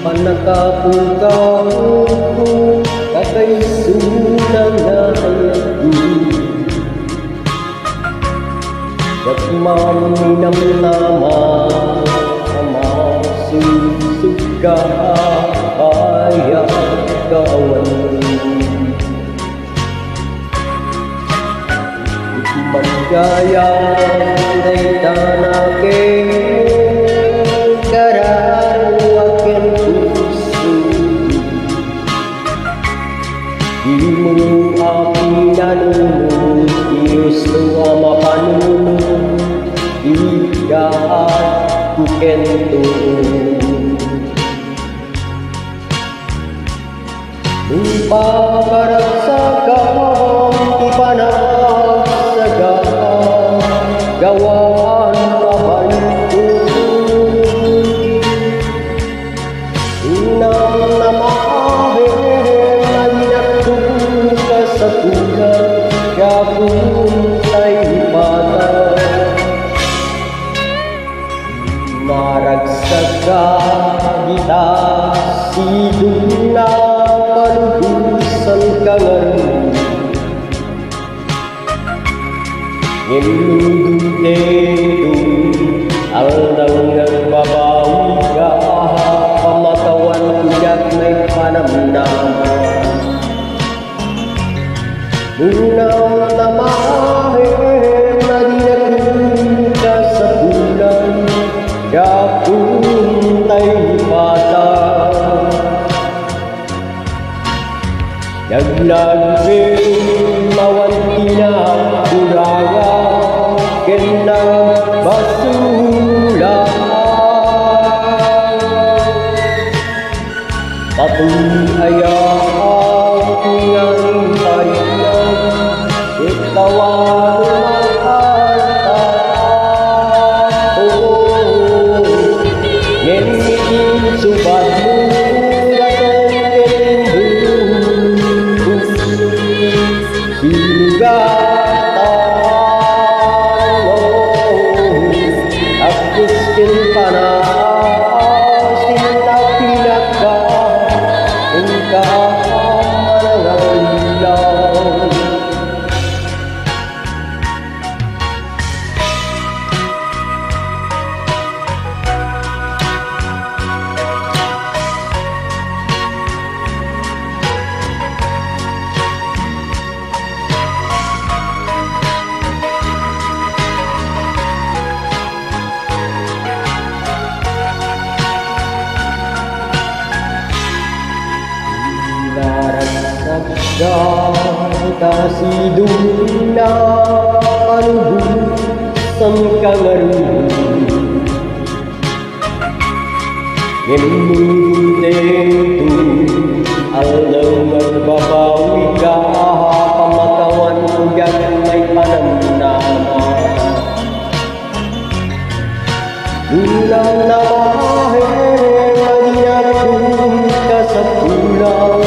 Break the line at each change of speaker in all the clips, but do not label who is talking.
panakapukaw ko kakay sunang nahayag yak maminamnama masusuka ayat kawan Magaya day tanake karawakin puso di mo aking nanunod gusto ang mapanunod igaat kukento nung pakaragsagang gawaan pabantu inang namahe naginagtong ka sa tulang kapuntay bata maragsaga kita sidong na palubusan kangaroon Nilundundedo Aldang nagbabawi ka pamatawan kuyak may panamnam Nunang namahe naginagin ka sa bulan kapuntay bata Naglaging mawantina kuraga Kendang basula Patuloy ayang ng kanyang itawan magkatao Ngemitin subat mo Kasidong na panubusan kangaroon Nilundundedo Aldang magbabawi ka pamatawan kuyak may panamnama Nunang namahe naginagin ka sa pulang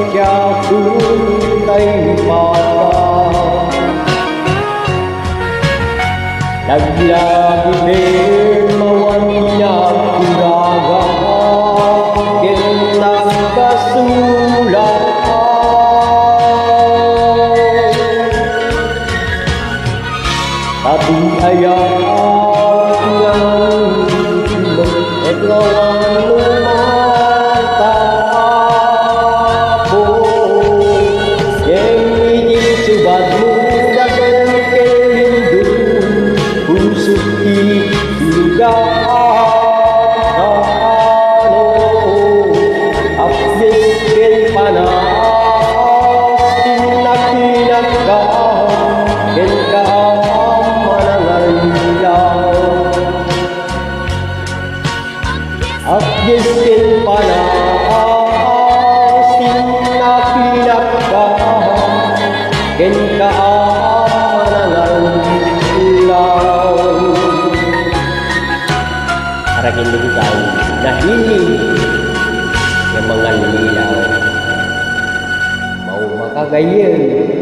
kapuntay bata Naglagi din mawannya kuraga Gentang basula Tapi ayang naglawan mata Agustin panaas tinapinagkaham ken kaamanangan ilaw Aragin din tayo nahiling ng mga lilaw mau makagayon